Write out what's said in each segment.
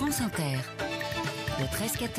France Inter. Le 13-14,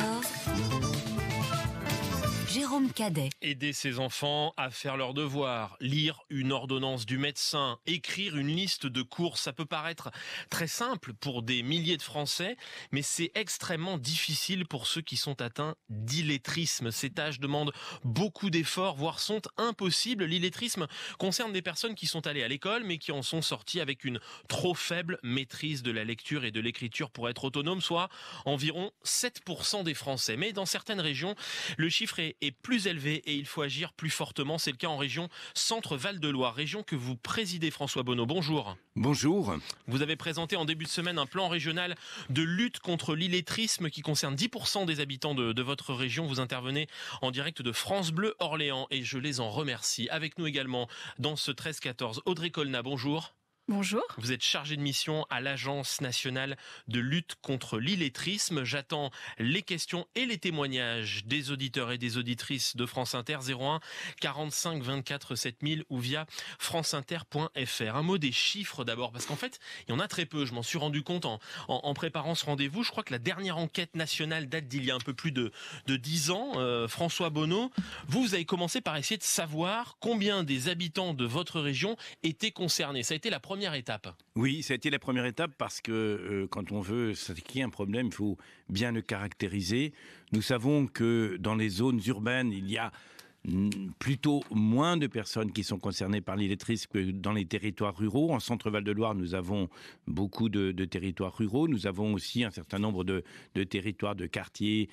Jérôme Cadet. Aider ses enfants à faire leurs devoirs, lire une ordonnance du médecin, écrire une liste de courses, ça peut paraître très simple pour des milliers de Français, mais c'est extrêmement difficile pour ceux qui sont atteints d'illettrisme. Ces tâches demandent beaucoup d'efforts, voire sont impossibles. L'illettrisme concerne des personnes qui sont allées à l'école, mais qui en sont sorties avec une trop faible maîtrise de la lecture et de l'écriture pour être autonomes, soit environ 7% des Français. Mais dans certaines régions, le chiffre est plus élevé et il faut agir plus fortement. C'est le cas en région Centre-Val de Loire, région que vous présidez, François Bonneau. Bonjour. Bonjour. Vous avez présenté en début de semaine un plan régional de lutte contre l'illettrisme qui concerne 10% des habitants de votre région. Vous intervenez en direct de France Bleu Orléans et je les en remercie. Avec nous également dans ce 13-14, Audrey Colna, bonjour. Bonjour. Vous êtes chargé de mission à l'Agence nationale de lutte contre l'illettrisme. J'attends les questions et les témoignages des auditeurs et des auditrices de France Inter 01 45 24 7000 ou via franceinter.fr. Un mot des chiffres d'abord, parce qu'en fait, il y en a très peu. Je m'en suis rendu compte en préparant ce rendez-vous. Je crois que la dernière enquête nationale date d'il y a un peu plus de 10 ans. François Bonneau, vous avez commencé par essayer de savoir combien des habitants de votre région étaient concernés. Ça a été la première étape. Oui, ça a été la première étape parce que quand on veut s'attaquer à un problème, il faut bien le caractériser. Nous savons que dans les zones urbaines, il y a plutôt moins de personnes qui sont concernées par l'illettrisme que dans les territoires ruraux. En Centre-Val de Loire, nous avons beaucoup de territoires ruraux. Nous avons aussi un certain nombre de territoires, de quartiers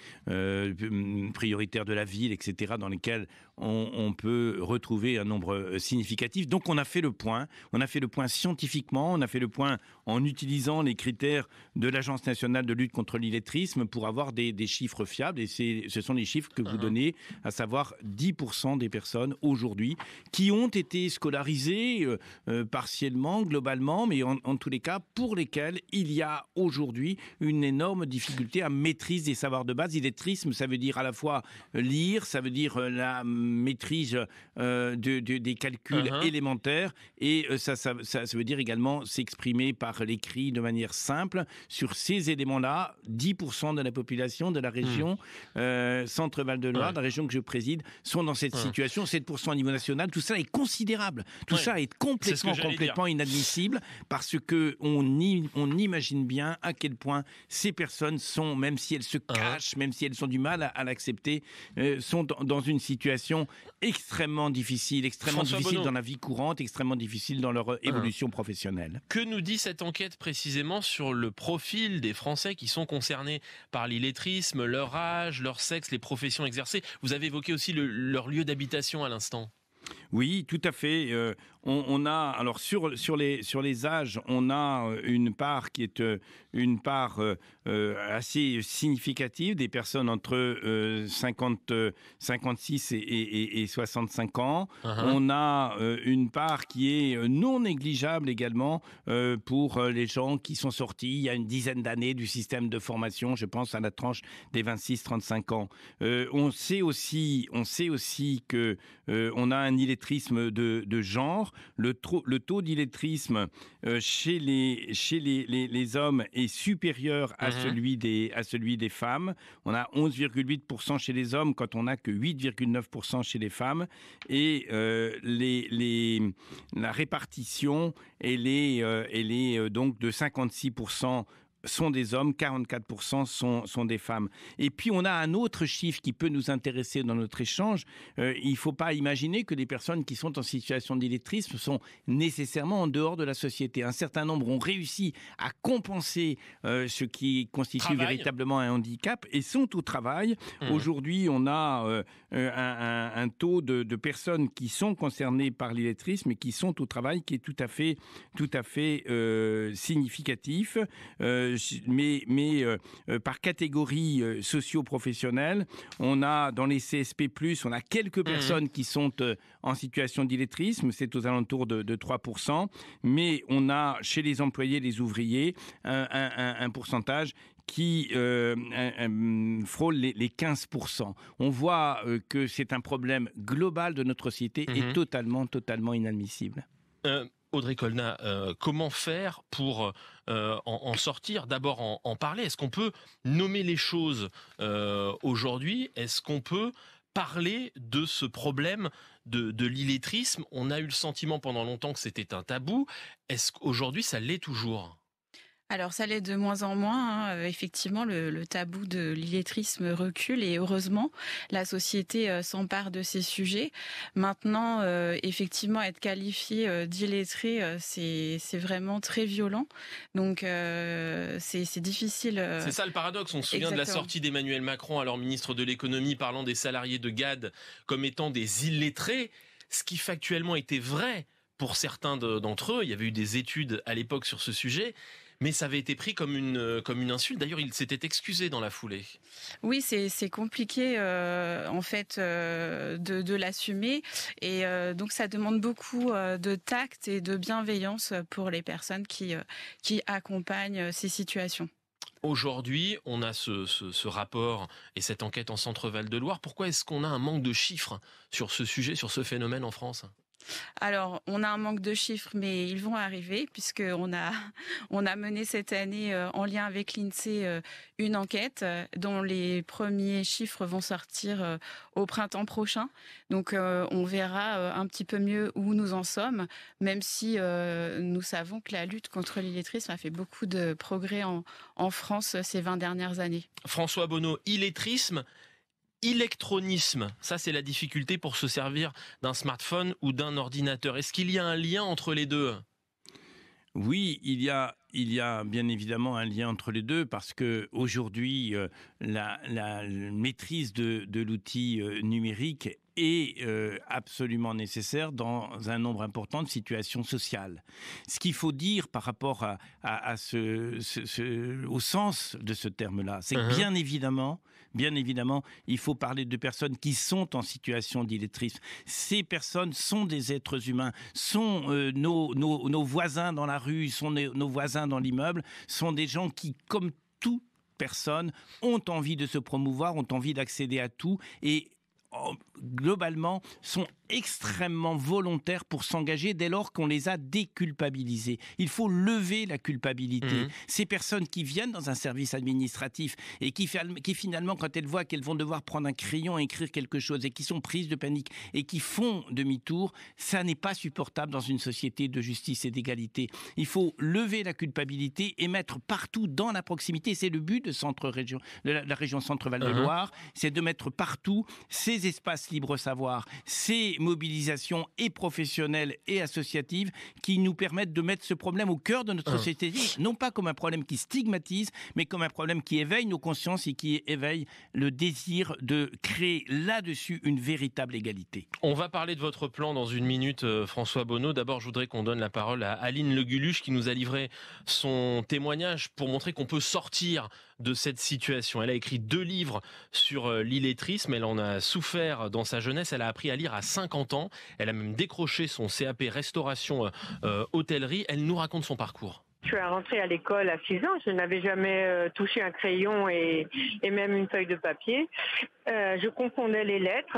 prioritaires de la ville, etc., dans lesquels on peut retrouver un nombre significatif. Donc on a fait le point. On a fait le point scientifiquement. On a fait le point en utilisant les critères de l'Agence nationale de lutte contre l'illettrisme pour avoir des chiffres fiables. Et ce sont les chiffres que vous donnez, à savoir 10% des personnes aujourd'hui qui ont été scolarisées partiellement, globalement, mais en tous les cas pour lesquelles il y a aujourd'hui une énorme difficulté à maîtrise des savoirs de base. Illettrisme, ça veut dire à la fois lire, ça veut dire la maîtrise des calculs élémentaires et ça veut dire également s'exprimer par l'écrit de manière simple. Sur ces éléments-là, 10% de la population de la région Centre-Val de Loire, la région que je préside, sont dans cette situation, 7% au niveau national. Tout ça est considérable. Tout ça est complètement inadmissible parce que on imagine bien à quel point ces personnes sont, même si elles se cachent, même si elles ont du mal à l'accepter, sont dans une situation extrêmement difficile Bonneau, dans la vie courante, extrêmement difficile dans leur évolution professionnelle. Que nous dit cette enquête précisément sur le profil des Français qui sont concernés par l'illettrisme, leur âge, leur sexe, les professions exercées? Vous avez évoqué aussi leur lieu d'habitation à l'instant. Oui, tout à fait. On a alors sur les âges, on a une part qui est une part assez significative des personnes entre 56 et 65 ans. On a une part qui est non négligeable également pour les gens qui sont sortis il y a une dizaine d'années du système de formation. Je pense à la tranche des 26-35 ans. On sait aussi que on a un illettrisme de genre. Le taux d'illettrisme chez les hommes est supérieur à celui des femmes. On a 11,8% chez les hommes quand on n'a que 8,9% chez les femmes. Et la répartition, elle est donc de 56% sont des hommes, 44% sont des femmes. Et puis on a un autre chiffre qui peut nous intéresser dans notre échange. Il ne faut pas imaginer que les personnes qui sont en situation d'illettrisme sont nécessairement en dehors de la société. Un certain nombre ont réussi à compenser ce qui constitue véritablement un handicap et sont au travail. Aujourd'hui, on a un taux de personnes qui sont concernées par l'illettrisme et qui sont au travail qui est tout à fait significatif. Mais par catégorie socio-professionnelle, on a dans les CSP+, on a quelques personnes qui sont en situation d'illettrisme, c'est aux alentours de 3%, mais on a chez les employés, les ouvriers, un pourcentage qui frôle les 15%. On voit que c'est un problème global de notre société et totalement inadmissible. Audrey Colna, comment faire pour en sortir? D'abord en parler. Est-ce qu'on peut nommer les choses aujourd'hui? Est-ce qu'on peut parler de ce problème de l'illettrisme? On a eu le sentiment pendant longtemps que c'était un tabou. Est-ce qu'aujourd'hui ça l'est toujours? Alors ça l'est de moins en moins, hein. Effectivement, le tabou de l'illettrisme recule et heureusement, la société s'empare de ces sujets. Maintenant, effectivement, être qualifié d'illettré, c'est vraiment très violent. Donc c'est difficile. C'est ça le paradoxe. On se souvient de la sortie d'Emmanuel Macron, alors ministre de l'économie, parlant des salariés de GAD comme étant des illettrés, ce qui factuellement était vrai pour certains d'entre eux. Il y avait eu des études à l'époque sur ce sujet. Mais ça avait été pris comme une insulte. D'ailleurs, il s'était excusé dans la foulée. Oui, c'est compliqué en fait de l'assumer et donc ça demande beaucoup de tact et de bienveillance pour les personnes qui accompagnent ces situations. Aujourd'hui, on a ce rapport et cette enquête en Centre-Val de Loire. Pourquoi est-ce qu'on a un manque de chiffres sur ce sujet, sur ce phénomène en France ? Alors, on a un manque de chiffres, mais ils vont arriver puisqu'on a mené cette année en lien avec l'INSEE une enquête dont les premiers chiffres vont sortir au printemps prochain. Donc, on verra un petit peu mieux où nous en sommes, même si nous savons que la lutte contre l'illettrisme a fait beaucoup de progrès en France ces 20 dernières années. François Bonneau, illettrisme, électronisme, ça c'est la difficulté pour se servir d'un smartphone ou d'un ordinateur. Est-ce qu'il y a un lien entre les deux ? Oui, il y a bien évidemment un lien entre les deux parce que aujourd'hui, la maîtrise de l'outil numérique est absolument nécessaire dans un nombre important de situations sociales. Ce qu'il faut dire par rapport au sens de ce terme-là, c'est que bien évidemment, il faut parler de personnes qui sont en situation d'illettrisme. Ces personnes sont des êtres humains, sont nos voisins dans la rue, sont nos voisins dans l'immeuble, sont des gens qui, comme toute personne, ont envie de se promouvoir, ont envie d'accéder à tout et globalement, sont extrêmement volontaires pour s'engager dès lors qu'on les a déculpabilisés. Il faut lever la culpabilité. Ces personnes qui viennent dans un service administratif et qui finalement, quand elles voient qu'elles vont devoir prendre un crayon et écrire quelque chose et qui sont prises de panique et qui font demi-tour, ça n'est pas supportable dans une société de justice et d'égalité. Il faut lever la culpabilité et mettre partout dans la proximité, c'est le but de la région Centre-Val de Loire, c'est de mettre partout ces espaces libre-savoir, ces mobilisations et professionnelles et associatives qui nous permettent de mettre ce problème au cœur de notre société, non pas comme un problème qui stigmatise, mais comme un problème qui éveille nos consciences et qui éveille le désir de créer là-dessus une véritable égalité. On va parler de votre plan dans une minute, François Bonneau. D'abord, je voudrais qu'on donne la parole à Aline Leguluche qui nous a livré son témoignage pour montrer qu'on peut sortir de cette situation. Elle a écrit 2 livres sur l'illettrisme. Elle en a souffert dans sa jeunesse. Elle a appris à lire à 50 ans. Elle a même décroché son CAP restauration hôtellerie. Elle nous raconte son parcours. Je suis rentrée à l'école à 6 ans. Je n'avais jamais touché un crayon et même une feuille de papier. Je confondais les lettres.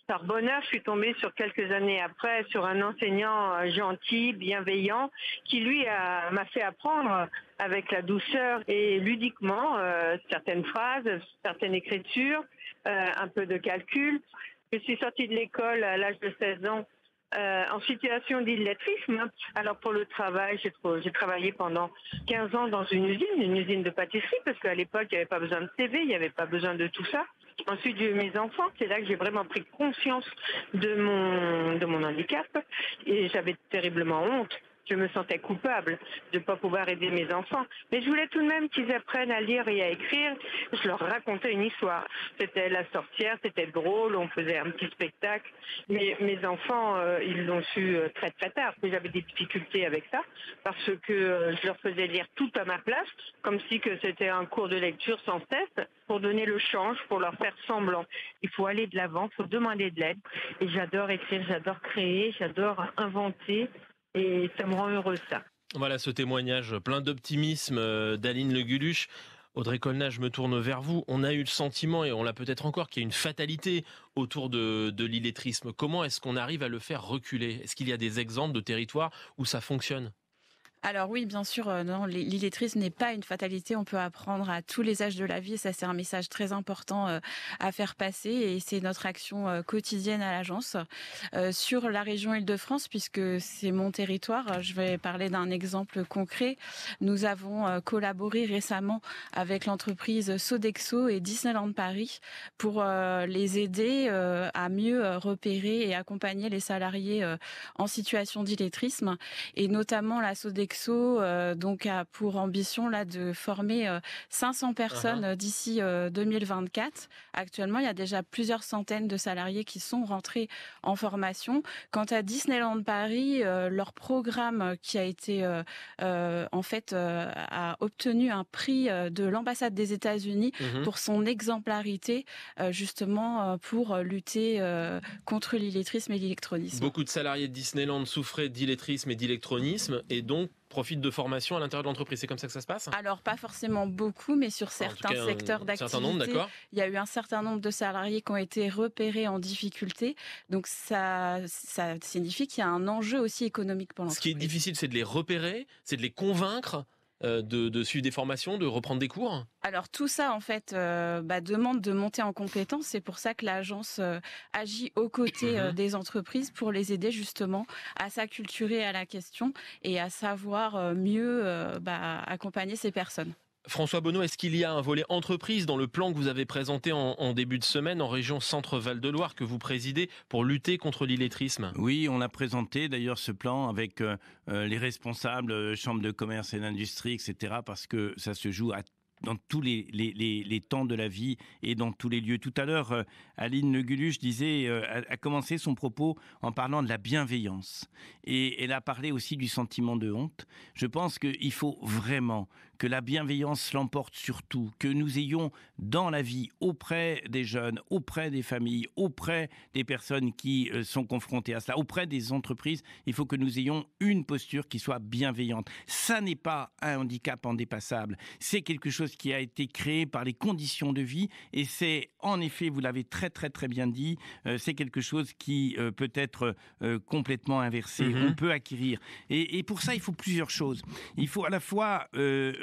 Par bonheur, je suis tombée quelques années après sur un enseignant gentil, bienveillant, qui lui m'a fait apprendre avec la douceur et ludiquement certaines phrases, certaines écritures, un peu de calcul. Je suis sortie de l'école à l'âge de 16 ans en situation d'illettrisme. Alors pour le travail, j'ai travaillé pendant 15 ans dans une usine de pâtisserie, parce qu'à l'époque, il n'y avait pas besoin de CV, il n'y avait pas besoin de tout ça. Ensuite, j'ai eu mes enfants. C'est là que j'ai vraiment pris conscience de mon handicap et j'avais terriblement honte. Je me sentais coupable de ne pas pouvoir aider mes enfants. Mais je voulais tout de même qu'ils apprennent à lire et à écrire. Je leur racontais une histoire. C'était la sorcière, c'était drôle, on faisait un petit spectacle. Mais mes enfants, ils l'ont su très très tard. J'avais des difficultés avec ça parce que je leur faisais lire tout à ma place, comme si que c'était un cours de lecture sans cesse, pour donner le change, pour leur faire semblant. Il faut aller de l'avant, il faut demander de l'aide. Et j'adore écrire, j'adore créer, j'adore inventer. Et ça me rend heureuse, ça. Voilà ce témoignage plein d'optimisme d'Aline Leguluche. Audrey Colnat, je me tourne vers vous. On a eu le sentiment, et on l'a peut-être encore, qu'il y a une fatalité autour de l'illettrisme. Comment est-ce qu'on arrive à le faire reculer? Est-ce qu'il y a des exemples de territoires où ça fonctionne? Alors oui, bien sûr, non, l'illettrisme n'est pas une fatalité. On peut apprendre à tous les âges de la vie et ça, c'est un message très important à faire passer et c'est notre action quotidienne à l'agence. Sur la région Île-de-France, puisque c'est mon territoire, je vais parler d'un exemple concret. Nous avons collaboré récemment avec l'entreprise Sodexo et Disneyland Paris pour les aider à mieux repérer et accompagner les salariés en situation d'illettrisme et notamment la Sodexo donc a pour ambition là de former 500 personnes d'ici 2024. Actuellement, il y a déjà plusieurs centaines de salariés qui sont rentrés en formation. Quant à Disneyland Paris, leur programme qui a été a obtenu un prix de l'ambassade des États-Unis pour son exemplarité, justement pour lutter contre l'illettrisme et l'électronisme. Beaucoup de salariés de Disneyland souffraient d'illettrisme et d'électronisme et donc profitent de formation à l'intérieur de l'entreprise. C'est comme ça que ça se passe? Alors, pas forcément beaucoup, mais sur certains secteurs d'activité, il y a eu un certain nombre de salariés qui ont été repérés en difficulté. Donc, ça signifie qu'il y a un enjeu aussi économique pour l'entreprise. Ce qui est difficile, c'est de les repérer, c'est de les convaincre de suivre des formations, de reprendre des cours? Alors tout ça en fait demande de monter en compétence. C'est pour ça que l'agence agit aux côtés des entreprises pour les aider justement à s'acculturer à la question et à savoir mieux accompagner ces personnes. François Bonneau, est-ce qu'il y a un volet entreprise dans le plan que vous avez présenté en début de semaine en région Centre-Val de Loire que vous présidez pour lutter contre l'illettrisme? Oui, on a présenté d'ailleurs ce plan avec les responsables, chambres de commerce et d'industrie, etc. parce que ça se joue dans tous les temps de la vie et dans tous les lieux. Tout à l'heure, Aline Le Guluche a commencé son propos en parlant de la bienveillance. Et elle a parlé aussi du sentiment de honte. Je pense qu'il faut vraiment que la bienveillance l'emporte sur tout, que nous ayons dans la vie, auprès des jeunes, auprès des familles, auprès des personnes qui sont confrontées à cela, auprès des entreprises, il faut que nous ayons une posture qui soit bienveillante. Ça n'est pas un handicap indépassable, c'est quelque chose qui a été créé par les conditions de vie et c'est, en effet, vous l'avez très très très bien dit, c'est quelque chose qui peut être complètement inversé, on peut acquérir. Et pour ça, il faut plusieurs choses. Il faut à la fois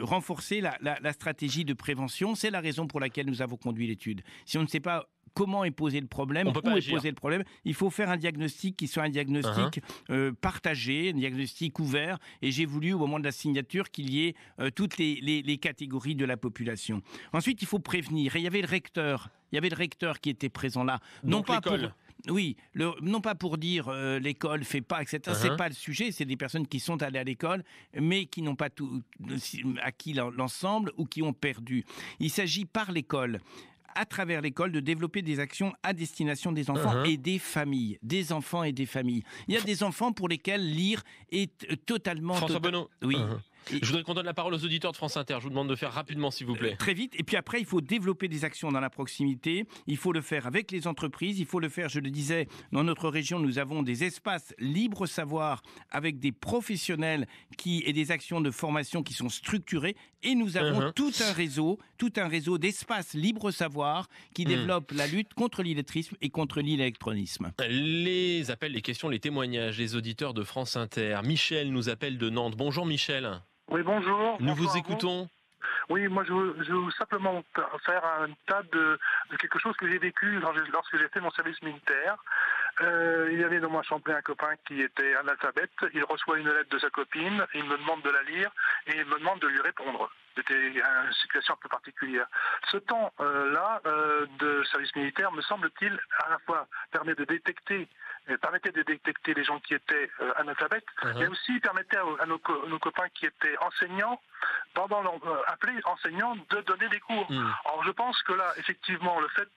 renforcer la stratégie de prévention. C'est la raison pour laquelle nous avons conduit l'étude. Si on ne sait pas comment est posé le problème, où est posé le problème, il faut faire un diagnostic qui soit un diagnostic partagé, un diagnostic ouvert. Et j'ai voulu, au moment de la signature, qu'il y ait toutes les catégories de la population. Ensuite, il faut prévenir. Et il y avait le recteur qui était présent là. Donc l'école. Oui, non pas pour dire l'école fait pas, etc. C'est pas le sujet. C'est des personnes qui sont allées à l'école, mais qui n'ont pas tout acquis l'ensemble ou qui ont perdu. Il s'agit par l'école, à travers l'école, de développer des actions à destination des enfants et des familles, des enfants et des familles. Il y a des enfants pour lesquels lire est totalement... François Bonneau. Oui. Je voudrais qu'on donne la parole aux auditeurs de France Inter. Je vous demande de faire rapidement, s'il vous plaît. Très vite. Et puis après, il faut développer des actions dans la proximité. Il faut le faire avec les entreprises. Il faut le faire, je le disais, dans notre région, nous avons des espaces libre savoir avec des professionnels et des actions de formation qui sont structurées. Et nous avons tout un réseau d'espaces libre savoir qui développe la lutte contre l'illettrisme et contre l'électronisme. Les appels, les questions, les témoignages, les auditeurs de France Inter. Michel nous appelle de Nantes. Bonjour Michel. Oui, bonjour. Nous vous écoutons. Oui, moi je veux simplement faire un tas de quelque chose que j'ai vécu lorsque j'ai fait mon service militaire. Il y avait dans ma chambre un copain qui était analphabète. Il reçoit une lettre de sa copine, il me demande de la lire et il me demande de lui répondre. C'était une situation un peu particulière. Ce temps-là de service militaire, me semble-t-il, à la fois permettait de détecter les gens qui étaient analphabètes, mais aussi permettait à nos copains qui étaient enseignants, appelés enseignants, de donner des cours. Alors je pense que là, effectivement, le fait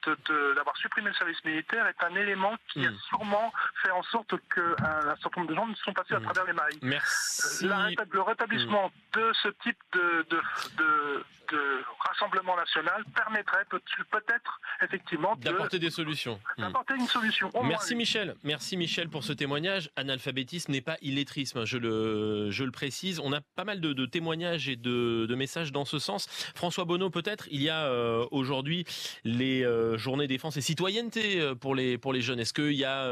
d'avoir supprimé le service militaire est un élément qui a sûrement fait en sorte qu'un certain nombre de gens ne sont passés à travers les mailles. Merci. Le rétablissement de ce type de rassemblement national permettrait peut-être effectivement d'apporter des solutions. D'apporter une solution. Merci Michel. Merci Michel pour ce témoignage. Analphabétisme n'est pas illettrisme, je le précise. On a pas mal de témoignages et de messages dans ce sens. François Bonneau, peut-être, il y a aujourd'hui les journées défense et citoyenneté pour les jeunes. Est-ce qu'il y a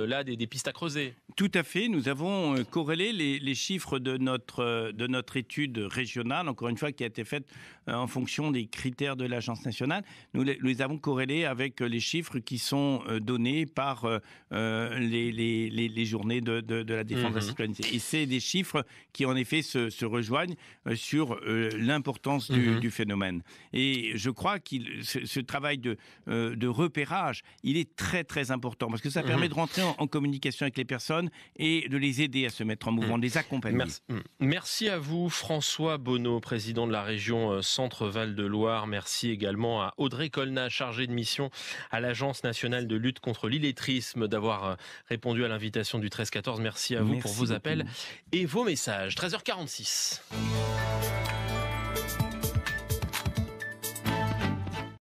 là des pistes à creuser ? Tout à fait. Nous avons corrélé les chiffres de notre étude régionale, encore une fois, qui a été faite en fonction des critères de l'Agence nationale. Nous les avons corrélés avec les chiffres qui sont donnés par les journées de la défense de la citoyenneté. Et c'est des chiffres qui, en effet, se rejoignent sur l'importance du phénomène. Et je crois que ce travail de repérage, il est très, très important parce que ça permet de rentrer en communication avec les personnes et de les aider à se mettre en mouvement, de les accompagner. Merci à vous, François Bonneau, président de la région Centre-Val de Loire. Merci également à Audrey Colna, chargée de mission à l'Agence nationale de lutte contre l'illettrisme, d'avoir répondu à l'invitation du 13-14. Merci à vous pour vos appels et vos messages. 13h46.